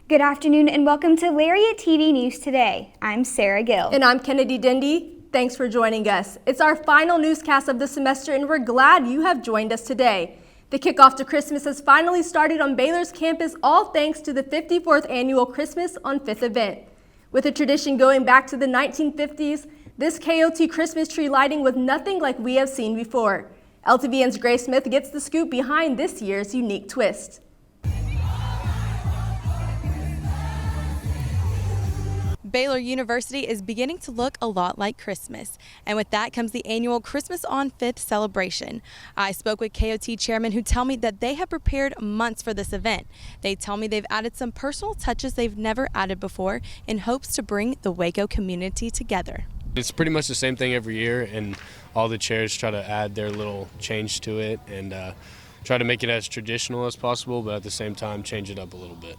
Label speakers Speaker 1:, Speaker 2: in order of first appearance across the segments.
Speaker 1: Good afternoon and welcome to Lariat TV News Today. I'm Sarah Gill.
Speaker 2: And I'm Kennedy Dindy. Thanks for joining us. It's our final newscast of the semester and we're glad you have joined us today. The kickoff to Christmas has finally started on Baylor's campus, all thanks to the 54th annual Christmas on 5th event. With a tradition going back to the 1950s, this KOT Christmas tree lighting was nothing like we have seen before. LTVN's Grace Smith gets the scoop behind this year's unique twist.
Speaker 3: Baylor University is beginning to look a lot like Christmas, and with that comes the annual Christmas on 5th celebration. I spoke with KOT chairmen who tell me that they have prepared months for this event. They tell me they've added some personal touches they've never added before in hopes to bring the Waco community together.
Speaker 4: It's pretty much the same thing every year, and all the chairs try to add their little change to it and try to make it as traditional as possible, but at the same time change it up a little bit.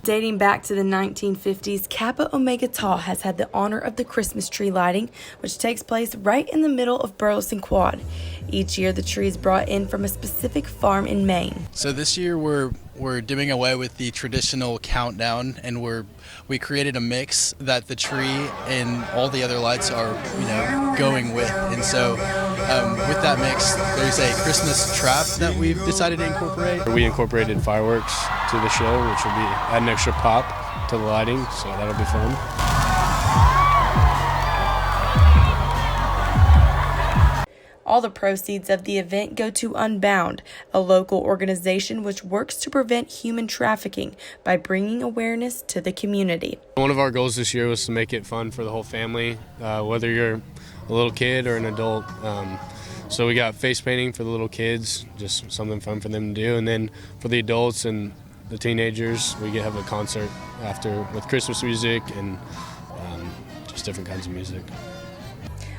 Speaker 3: Dating back to the 1950s, Kappa Omega Tau has had the honor of the Christmas tree lighting, which takes place right in the middle of Burleson Quad. Each year, the tree is brought in from a specific farm in Maine.
Speaker 5: So this year, we're doing away with the traditional countdown, and we created a mix that the tree and all the other lights are, going with. And so with that mix, there's a Christmas trap that we've decided to incorporate.
Speaker 4: We incorporated fireworks to the show, which will be add an extra pop to the lighting, so that'll be fun.
Speaker 3: All the proceeds of the event go to Unbound, a local organization which works to prevent human trafficking by bringing awareness to the community.
Speaker 4: One of our goals this year was to make it fun for the whole family, whether you're a little kid or an adult. So we got face painting for the little kids, just something fun for them to do. And then for the adults and the teenagers, we have a concert after with Christmas music and just different kinds of music.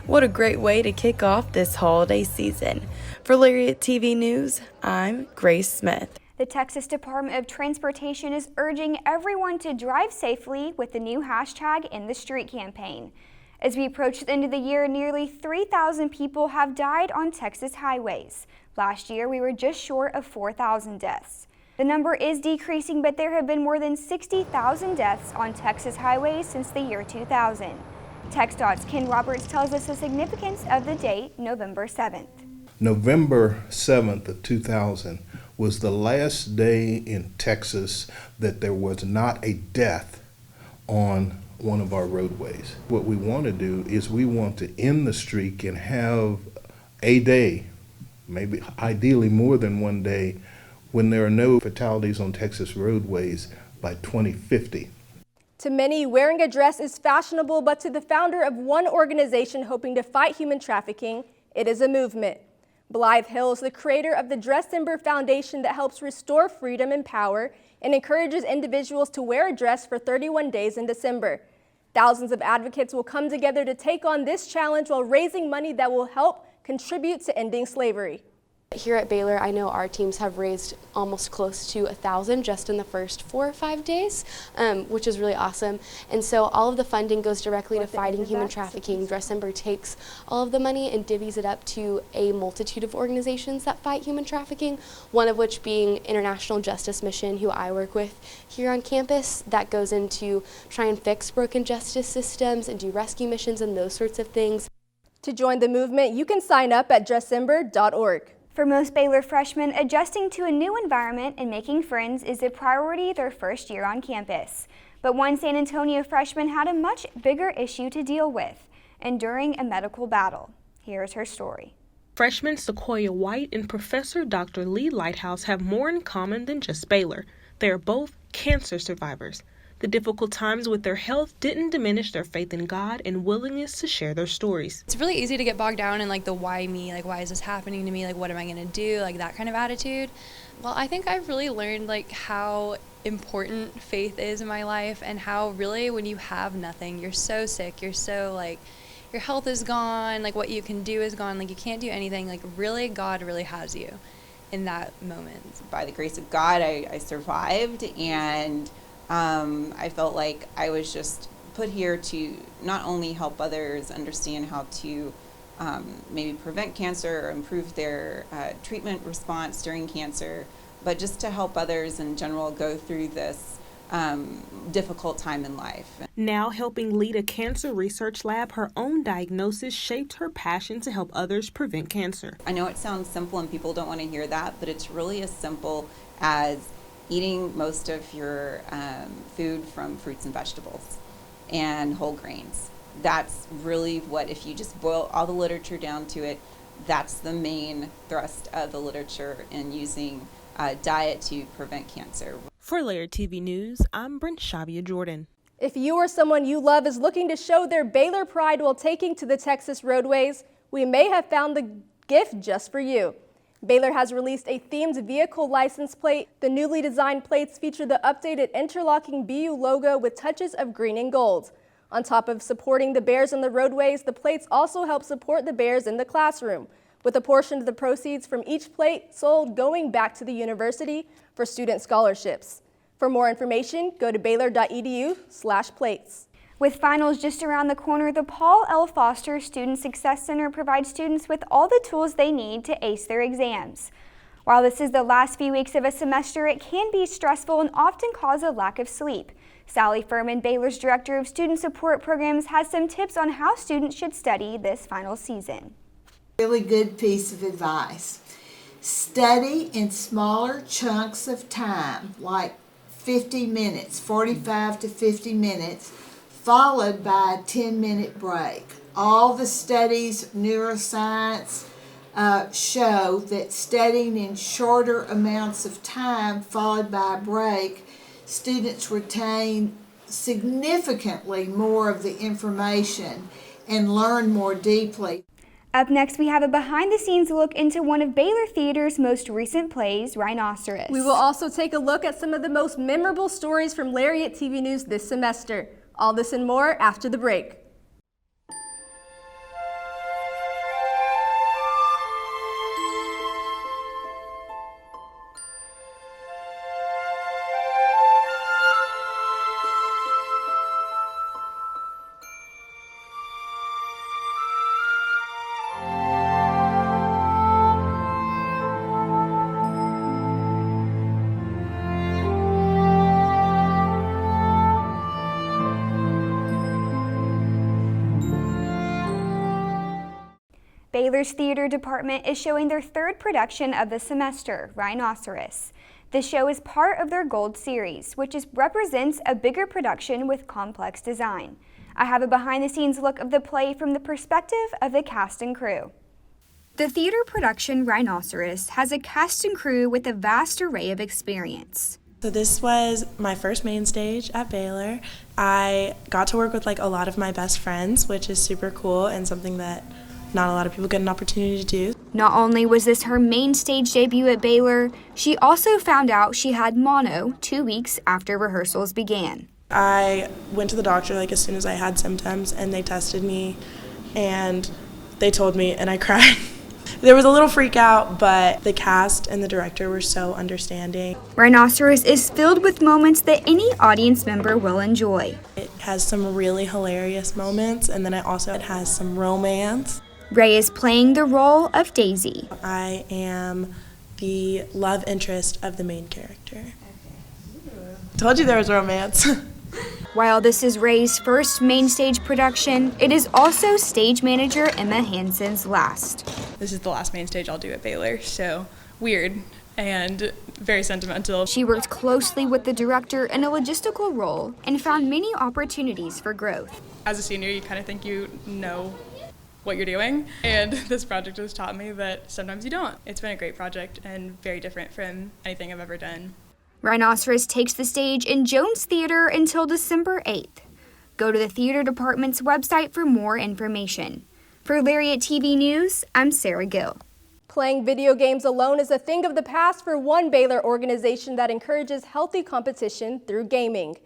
Speaker 3: What a great way to kick off this holiday season. For Lariat TV News, I'm Grace Smith.
Speaker 1: The Texas Department of Transportation is urging everyone to drive safely with the new hashtag In the Street campaign. As we approach the end of the year, nearly 3,000 people have died on Texas highways. Last year, we were just short of 4,000 deaths. The number is decreasing, but there have been more than 60,000 deaths on Texas highways since the year 2000. TxDOT's Ken Roberts tells us the significance of the date, November 7th.
Speaker 6: November 7th of 2000 was the last day in Texas that there was not a death on one of our roadways. What we want to do is we want to end the streak and have a day, maybe ideally more than one day, when there are no fatalities on Texas roadways by 2050.
Speaker 2: To many, wearing a dress is fashionable, but to the founder of one organization hoping to fight human trafficking, it is a movement. Blythe Hill is the creator of the Dressember Foundation that helps restore freedom and power and encourages individuals to wear a dress for 31 days in December. Thousands of advocates will come together to take on this challenge while raising money that will help contribute to ending slavery.
Speaker 7: Here at Baylor, I know our teams have raised almost close to 1,000 just in the first 4 or 5 days, which is really awesome. And so all of the funding goes directly to fighting human trafficking. Dressember takes all of the money and divvies it up to a multitude of organizations that fight human trafficking, one of which being International Justice Mission, who I work with here on campus. That goes into try and fix broken justice systems and do rescue missions and those sorts of things.
Speaker 2: To join the movement, you can sign up at dressember.org.
Speaker 1: For most Baylor freshmen, adjusting to a new environment and making friends is a priority their first year on campus. But one San Antonio freshman had a much bigger issue to deal with, enduring a medical battle. Here's her story.
Speaker 8: Freshman Sequoia White and Professor Dr. Lee Lighthouse have more in common than just Baylor. They are both cancer survivors. The difficult times with their health didn't diminish their faith in God and willingness to share their stories.
Speaker 9: It's really easy to get bogged down in the why me, why is this happening to me, what am I going to do, that kind of attitude. Well, I think I've really learned how important faith is in my life and how really when you have nothing, you're so sick, you're so your health is gone, what you can do is gone, you can't do anything, really God really has you in that moment.
Speaker 10: By the grace of God, I survived, and I felt like I was just put here to not only help others understand how to maybe prevent cancer or improve their treatment response during cancer, but just to help others in general go through this difficult time in life.
Speaker 8: Now helping lead a cancer research lab, her own diagnosis shaped her passion to help others prevent cancer.
Speaker 10: I know it sounds simple and people don't want to hear that, but it's really as simple as eating most of your food from fruits and vegetables and whole grains. That's really what, if you just boil all the literature down to it, that's the main thrust of the literature in using diet to prevent cancer.
Speaker 8: For Lariat TV News, I'm Brent Shavia Jordan.
Speaker 2: If you or someone you love is looking to show their Baylor pride while taking to the Texas roadways, we may have found the gift just for you. Baylor has released a themed vehicle license plate. The newly designed plates feature the updated interlocking BU logo with touches of green and gold. On top of supporting the Bears on the roadways, the plates also help support the Bears in the classroom, with a portion of the proceeds from each plate sold going back to the university for student scholarships. For more information, go to baylor.edu/plates.
Speaker 1: With finals just around the corner, the Paul L. Foster Student Success Center provides students with all the tools they need to ace their exams. While this is the last few weeks of a semester, it can be stressful and often cause a lack of sleep. Sally Furman, Baylor's Director of Student Support Programs, has some tips on how students should study this final season.
Speaker 11: Really good piece of advice. Study in smaller chunks of time, like 50 minutes, 45 to 50 minutes, followed by a 10-minute break. All the studies, neuroscience, show that studying in shorter amounts of time followed by a break, students retain significantly more of the information and learn more deeply.
Speaker 1: Up next, we have a behind-the-scenes look into one of Baylor Theater's most recent plays, Rhinoceros.
Speaker 2: We will also take a look at some of the most memorable stories from Lariat TV News this semester. All this and more after the break.
Speaker 1: Baylor's theater department is showing their third production of the semester, Rhinoceros. The show is part of their Gold series, which represents a bigger production with complex design. I have a behind-the-scenes look of the play from the perspective of the cast and crew. The theater production Rhinoceros has a cast and crew with a vast array of experience.
Speaker 12: So this was my first main stage at Baylor. I got to work with a lot of my best friends, which is super cool and something that not a lot of people get an opportunity to do.
Speaker 1: Not only was this her main stage debut at Baylor, she also found out she had mono 2 weeks after rehearsals began.
Speaker 12: I went to the doctor as soon as I had symptoms, and they tested me and they told me, and I cried. There was a little freak out, but the cast and the director were so understanding.
Speaker 1: Rhinoceros is filled with moments that any audience member will enjoy.
Speaker 12: It has some really hilarious moments, and then it has some romance.
Speaker 1: Ray is playing the role of Daisy.
Speaker 12: I am the love interest of the main character. Told you there was romance.
Speaker 1: While this is Ray's first main stage production, it is also stage manager Emma Hansen's last.
Speaker 13: This is the last main stage I'll do at Baylor, so weird and very sentimental.
Speaker 1: She worked closely with the director in a logistical role and found many opportunities for growth.
Speaker 13: As a senior, you kind of think you know what you're doing, and this project has taught me that sometimes you don't. It's been a great project and very different from anything I've ever done.
Speaker 1: Rhinoceros takes the stage in Jones Theater until December 8th. Go to the theater department's website for more information. For Lariat TV News, I'm Sarah Gill.
Speaker 2: Playing video games alone is a thing of the past for one Baylor organization that encourages healthy competition through gaming.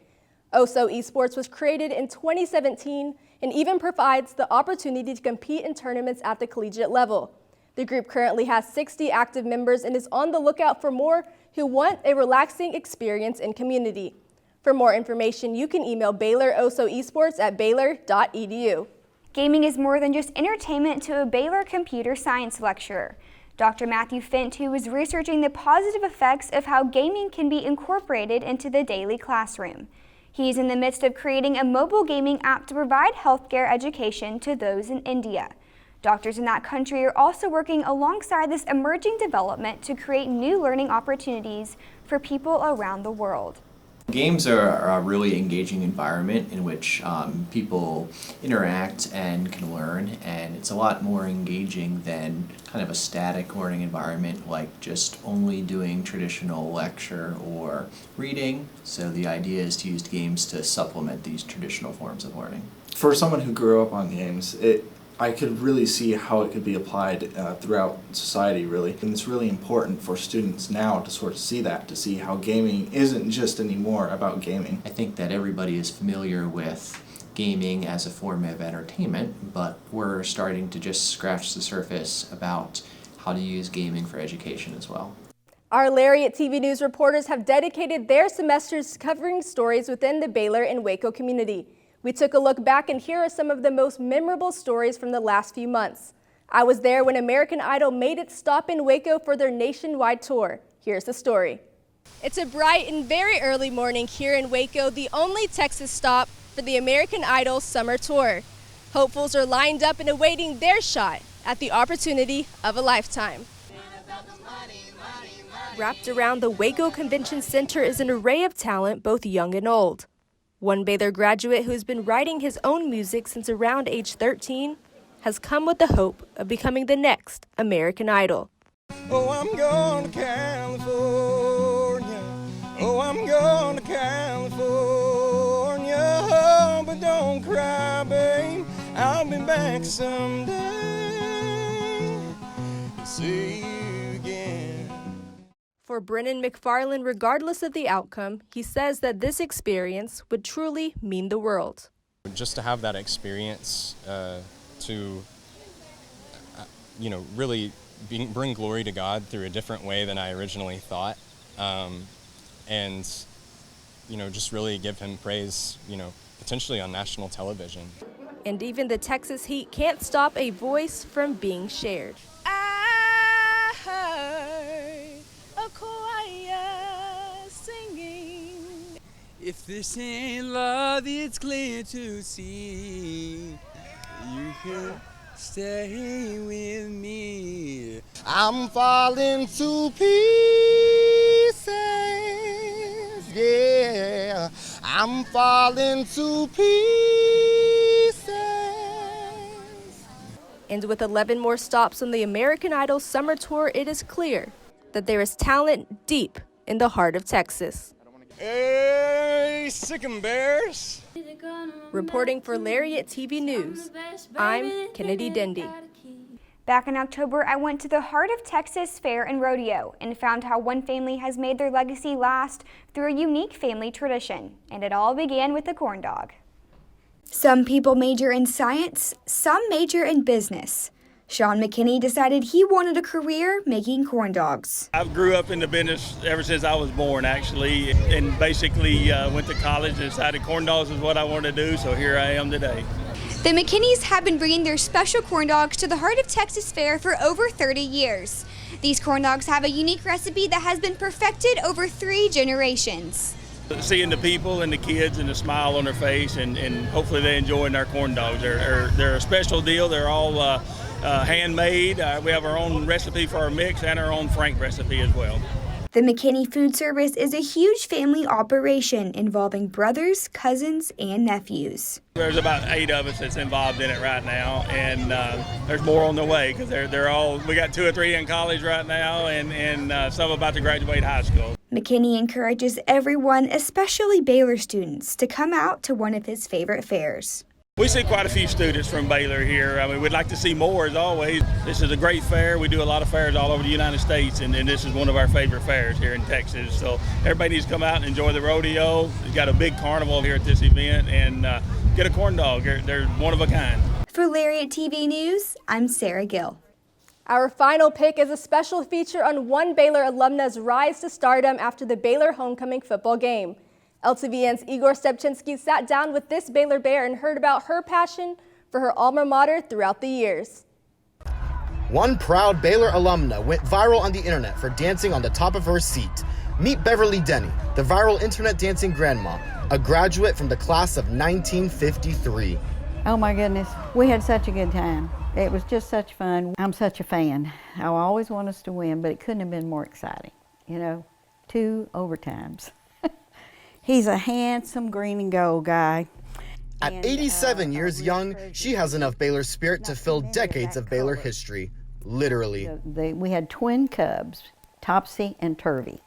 Speaker 2: OSO Esports was created in 2017 and even provides the opportunity to compete in tournaments at the collegiate level. The group currently has 60 active members and is on the lookout for more who want a relaxing experience in community. For more information, you can email BaylorOSOEsports@baylor.edu.
Speaker 1: Gaming is more than just entertainment to a Baylor computer science lecturer. Dr. Matthew Fint, who is researching the positive effects of how gaming can be incorporated into the daily classroom. He's in the midst of creating a mobile gaming app to provide healthcare education to those in India. Doctors in that country are also working alongside this emerging development to create new learning opportunities for people around the world.
Speaker 14: Games are a really engaging environment in which people interact and can learn, and it's a lot more engaging than kind of a static learning environment like just only doing traditional lecture or reading. So the idea is to use games to supplement these traditional forms of learning.
Speaker 15: For someone who grew up on games, I could really see how it could be applied throughout society, really. And it's really important for students now to sort of see that, to see how gaming isn't just anymore about gaming.
Speaker 14: I think that everybody is familiar with gaming as a form of entertainment, but we're starting to just scratch the surface about how to use gaming for education as well.
Speaker 2: Our Lariat TV News reporters have dedicated their semesters to covering stories within the Baylor and Waco community. We took a look back, and here are some of the most memorable stories from the last few months. I was there when American Idol made its stop in Waco for their nationwide tour. Here's the story. It's a bright and very early morning here in Waco, the only Texas stop for the American Idol summer tour. Hopefuls are lined up and awaiting their shot at the opportunity of a lifetime. Wrapped around the Waco Convention Center is an array of talent, both young and old. One Baylor graduate who's been writing his own music since around age 13 has come with the hope of becoming the next American Idol.
Speaker 16: Oh, I'm going to California. Oh, I'm going to California. But don't cry, babe. I'll be back someday to see you again.
Speaker 2: For Brennan McFarland, regardless of the outcome, he says that this experience would truly mean the world.
Speaker 17: Just to have that experience really bring glory to God through a different way than I originally thought, and just really give him praise, potentially on national television.
Speaker 2: And even the Texas heat can't stop a voice from being shared.
Speaker 18: I heard a choir singing. If this ain't love, it's clear to see. You can stay with me.
Speaker 16: I'm falling to pieces, yeah. I'm falling to pieces.
Speaker 2: And with 11 more stops on the American Idol summer tour, it is clear that there is talent deep in the heart of Texas.
Speaker 16: Hey, sick and bears.
Speaker 2: Reporting for Lariat TV News, I'm Kennedy Dendy.
Speaker 1: Back in October, I went to the Heart of Texas Fair and Rodeo and found how one family has made their legacy last through a unique family tradition. And it all began with the corn dog. Some people major in science, some major in business. Sean McKinney decided he wanted a career making corn dogs.
Speaker 19: I grew up in the business ever since I was born, actually, and basically went to college and decided corn dogs is what I wanted to do, so here I am today.
Speaker 1: The McKinneys have been bringing their special corn dogs to the Heart of Texas Fair for over 30 years. These corn dogs have a unique recipe that has been perfected over 3 generations.
Speaker 19: Seeing the people and the kids and the smile on their face, and hopefully they're enjoying our corn dogs. They're a special deal. They're all handmade. We have our own recipe for our mix and our own Frank recipe as well.
Speaker 1: The McKinney Food Service is a huge family operation involving brothers, cousins, and nephews.
Speaker 19: There's about 8 of us that's involved in it right now, and there's more on the way because they're all, we got 2 or 3 in college right now, and some about to graduate high school.
Speaker 1: McKinney encourages everyone, especially Baylor students, to come out to one of his favorite fairs.
Speaker 19: We see quite a few students from Baylor here. I mean, we'd like to see more as always. This is a great fair. We do a lot of fairs all over the United States, and this is one of our favorite fairs here in Texas. So everybody needs to come out and enjoy the rodeo. We've got a big carnival here at this event, and get a corn dog. They're one of a kind.
Speaker 1: For Lariat TV News, I'm Sarah Gill.
Speaker 2: Our final pick is a special feature on one Baylor alumna's rise to stardom after the Baylor homecoming football game. LTVN's Igor Stepchinsky sat down with this Baylor Bear and heard about her passion for her alma mater throughout the years.
Speaker 20: One proud Baylor alumna went viral on the internet for dancing on the top of her seat. Meet Beverly Denny, the viral internet dancing grandma, a graduate from the class of 1953.
Speaker 21: Oh my goodness, we had such a good time. It was just such fun. I'm such a fan. I always want us to win, but it couldn't have been more exciting. 2 overtimes. He's a handsome green and gold guy.
Speaker 20: At 87 years young, she has enough Baylor spirit to fill decades of Baylor history, literally.
Speaker 21: We had twin cubs, Topsy and Turvy,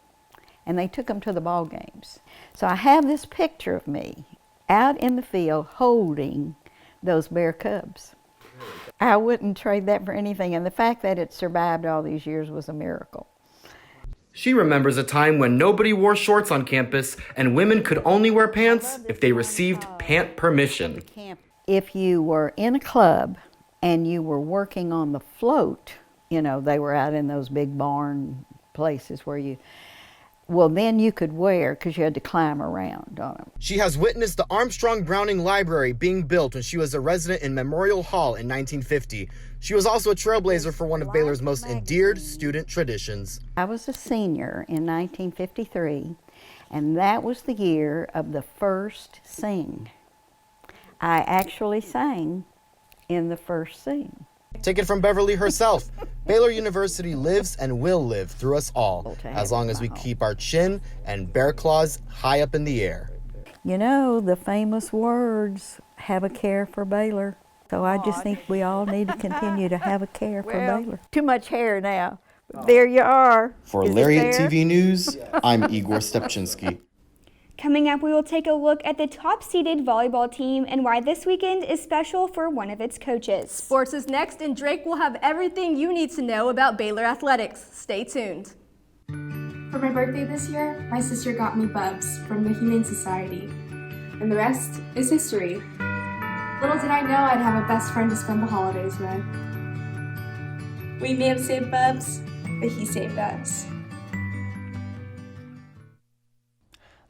Speaker 21: and they took them to the ball games. So I have this picture of me out in the field holding those bear cubs. I wouldn't trade that for anything, and the fact that it survived all these years was a miracle.
Speaker 20: She remembers a time when nobody wore shorts on campus and women could only wear pants if they received pant permission.
Speaker 21: If you were in a club and you were working on the float, they were out in those big barn places where then you could wear, because you had to climb around on them.
Speaker 20: She has witnessed the Armstrong Browning Library being built when she was a resident in Memorial Hall in 1950. She was also a trailblazer for one of Baylor's most endeared student traditions.
Speaker 21: I was a senior in 1953, and that was the year of the first sing. I actually sang in the first sing.
Speaker 20: Taken from Beverly herself, Baylor University lives and will live through us all, as long as we keep our chin and bear claws high up in the air.
Speaker 21: The famous words, have a care for Baylor. So I just think we all need to continue to have a care for Baylor. Too much hair now. There you are.
Speaker 20: For Lariat TV News, I'm Igor Stepchinsky.
Speaker 1: Coming up, we will take a look at the top-seeded volleyball team and why this weekend is special for one of its coaches.
Speaker 2: Sports is next, and Drake will have everything you need to know about Baylor athletics. Stay tuned.
Speaker 22: For my birthday this year, my sister got me Bubs from the Humane Society, and the rest is history. Little did I know I'd have a best friend to spend the holidays with. We may have saved Bubs, but he saved us.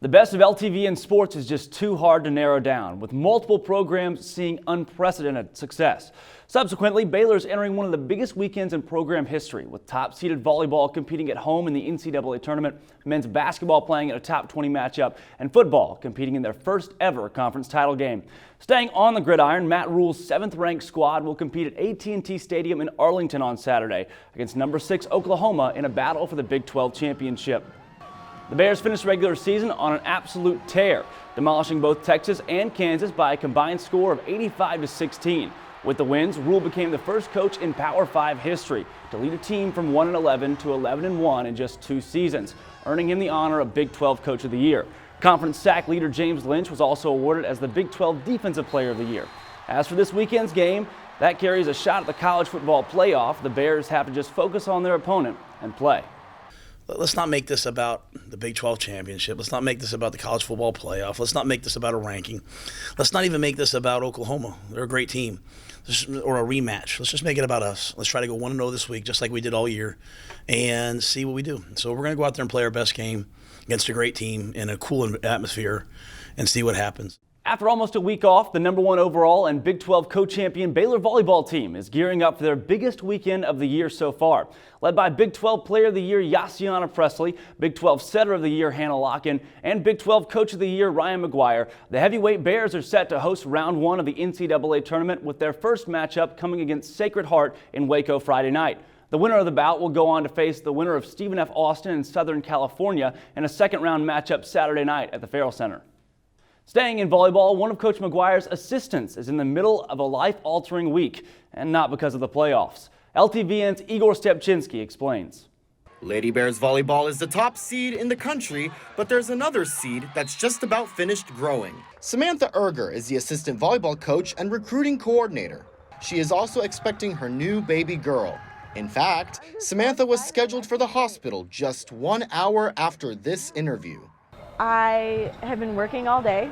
Speaker 23: The best of LTV in sports is just too hard to narrow down, with multiple programs seeing unprecedented success. Subsequently, Baylor is entering one of the biggest weekends in program history, with top-seeded volleyball competing at home in the NCAA tournament, men's basketball playing in a top 20 matchup, and football competing in their first ever conference title game. Staying on the gridiron, Matt Rule's 7th-ranked squad will compete at AT&T Stadium in Arlington on Saturday against number 6 Oklahoma in a battle for the Big 12 championship. The Bears finished the regular season on an absolute tear, demolishing both Texas and Kansas by a combined score of 85-16. With the wins, Rule became the first coach in Power 5 history to lead a team from 1-11 to 11-1 in just 2 seasons, earning him the honor of Big 12 Coach of the Year. Conference sack leader James Lynch was also awarded as the Big 12 Defensive Player of the Year. As for this weekend's game, that carries a shot at the college football playoff. The Bears have to just focus on their opponent and play.
Speaker 24: Let's not make this about the Big 12 championship. Let's not make this about the college football playoff. Let's not make this about a ranking. Let's not even make this about Oklahoma. They're a great team. Or a rematch. Let's just make it about us. Let's try to go 1-0 this week, just like we did all year, and see what we do. So we're going to go out there and play our best game against a great team in a cool atmosphere and see what happens.
Speaker 23: After almost a week off, the number 1 overall and Big 12 co-champion Baylor volleyball team is gearing up for their biggest weekend of the year so far. Led by Big 12 Player of the Year Yassiana Presley, Big 12 Setter of the Year Hannah Locken, and Big 12 Coach of the Year Ryan McGuire, the heavyweight Bears are set to host round 1 of the NCAA tournament with their first matchup coming against Sacred Heart in Waco Friday night. The winner of the bout will go on to face the winner of Stephen F. Austin in Southern California in a second-round matchup Saturday night at the Farrell Center. Staying in volleyball, one of Coach McGuire's assistants is in the middle of a life-altering week, and not because of the playoffs. LTVN's Igor Stepchinsky explains.
Speaker 20: Lady Bears volleyball is the top seed in the country, but there's another seed that's just about finished growing. Samantha Erger is the assistant volleyball coach and recruiting coordinator. She is also expecting her new baby girl. In fact, Samantha was scheduled for the hospital just 1 hour after this interview.
Speaker 25: I have been working all day,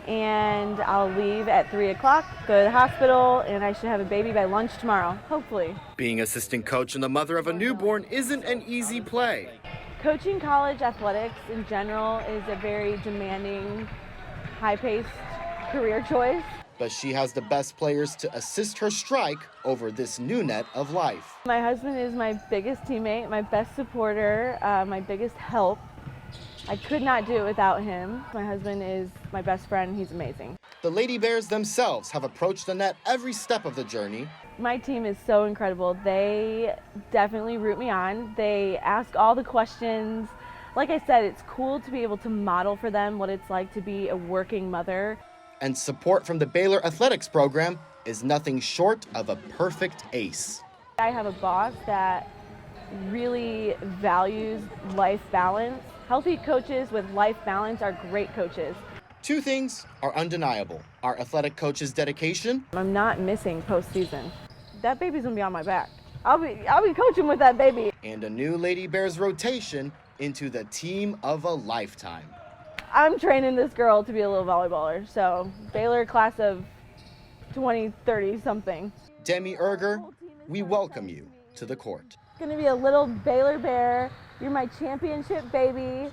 Speaker 25: and I'll leave at 3 o'clock, go to the hospital, and I should have a baby by lunch tomorrow, hopefully.
Speaker 20: Being assistant coach and the mother of a newborn isn't an easy play.
Speaker 25: Coaching college athletics in general is a very demanding, high-paced career choice.
Speaker 20: But she has the best players to assist her strike over this new net of life.
Speaker 25: My husband is my biggest teammate, my best supporter, my biggest help. I could not do it without him. My husband is my best friend. He's amazing.
Speaker 20: The Lady Bears themselves have approached the net every step of the journey.
Speaker 25: My team is so incredible. They definitely root me on. They ask all the questions. Like I said, it's cool to be able to model for them what it's like to be a working mother.
Speaker 20: And support from the Baylor Athletics program is nothing short of a perfect ace.
Speaker 25: I have a boss that really values life balance. Healthy coaches with life balance are great coaches.
Speaker 20: Two things are undeniable: our athletic coach's dedication.
Speaker 25: I'm not missing postseason. That baby's gonna be on my back. I'll be coaching with that baby.
Speaker 20: And a new Lady Bears rotation into the team of a lifetime.
Speaker 25: I'm training this girl to be a little volleyballer, so Baylor class of 2030 something.
Speaker 20: Demi Erger, we welcome you to the court.
Speaker 25: Gonna be a little Baylor Bear. You're my championship baby,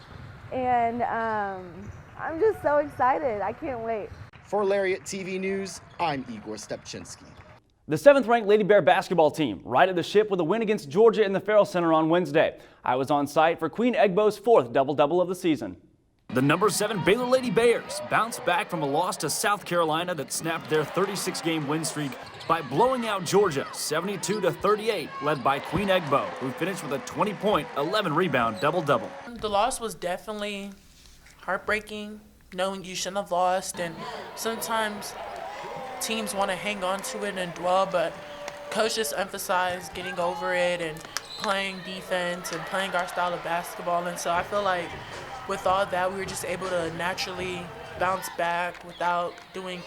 Speaker 25: and I'm just so excited. I can't wait.
Speaker 20: For Lariat TV News, I'm Igor Stepchinsky.
Speaker 23: The 7th-ranked Lady Bear basketball team righted the ship with a win against Georgia in the Farrell Center on Wednesday. I was on site for Queen Egbo's 4th double-double of the season.
Speaker 3: The number 7 Baylor Lady Bears bounced back from a loss to South Carolina that snapped their 36-game win streak by blowing out Georgia 72-38, led by Queen Egbo, who finished with a 20-point, 11-rebound double-double.
Speaker 4: The loss was definitely heartbreaking, knowing you shouldn't have lost, and sometimes teams want to hang on to it and dwell, but coach just emphasized getting over it and playing defense and playing our style of basketball. And so I feel like with all that, we were just able to naturally bounce back without doing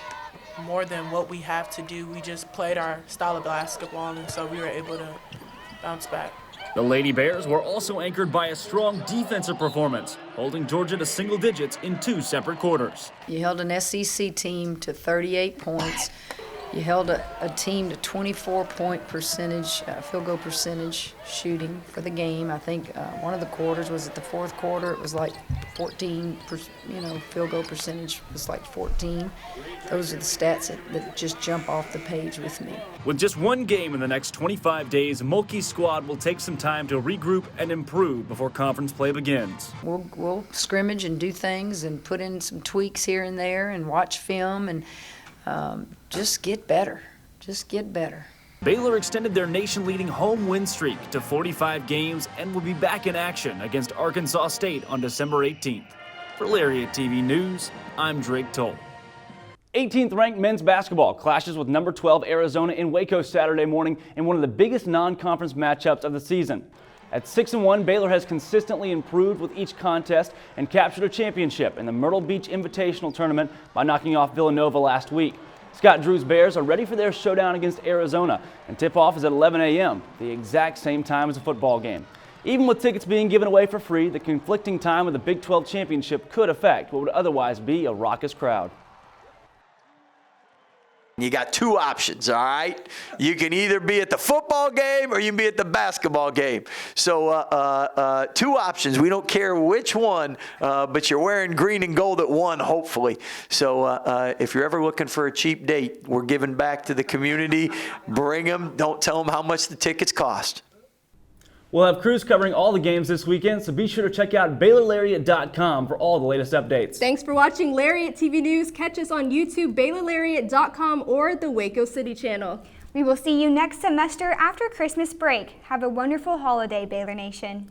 Speaker 4: more than what we have to do. We just played our style of basketball, and so we were able to bounce back.
Speaker 3: The Lady Bears were also anchored by a strong defensive performance, holding Georgia to single digits in 2 separate quarters.
Speaker 5: You held an SEC team to 38 points. You held a team to 24-point percentage, field goal percentage shooting for the game. I think one of the quarters was at the 4th quarter. It was like 14, field goal percentage was like 14. Those are the stats that just jump off the page with me.
Speaker 3: With just one game in the next 25 days, Mulkey's squad will take some time to regroup and improve before conference play begins.
Speaker 5: We'll scrimmage and do things and put in some tweaks here and there and watch film and just get better. Just get better.
Speaker 3: Baylor extended their nation-leading home win streak to 45 games and will be back in action against Arkansas State on December 18th. For Lariat TV News, I'm Drake Toll.
Speaker 23: 18th-ranked men's basketball clashes with number 12 Arizona in Waco Saturday morning in one of the biggest non-conference matchups of the season. At 6-1, Baylor has consistently improved with each contest and captured a championship in the Myrtle Beach Invitational Tournament by knocking off Villanova last week. Scott Drew's Bears are ready for their showdown against Arizona, and tip-off is at 11 a.m., the exact same time as a football game. Even with tickets being given away for free, the conflicting time of the Big 12 championship could affect what would otherwise be a raucous crowd.
Speaker 6: You got 2 options, all right? You can either be at the football game or you can be at the basketball game. So 2 options. We don't care which one, but you're wearing green and gold at one, hopefully. So if you're ever looking for a cheap date, we're giving back to the community. Bring them. Don't tell them how much the tickets cost.
Speaker 23: We'll have crews covering all the games this weekend, so be sure to check out BaylorLariat.com for all the latest updates.
Speaker 2: Thanks for watching Lariat TV News. Catch us on YouTube, BaylorLariat.com, or the Waco City channel.
Speaker 1: We will see you next semester after Christmas break. Have a wonderful holiday, Baylor Nation.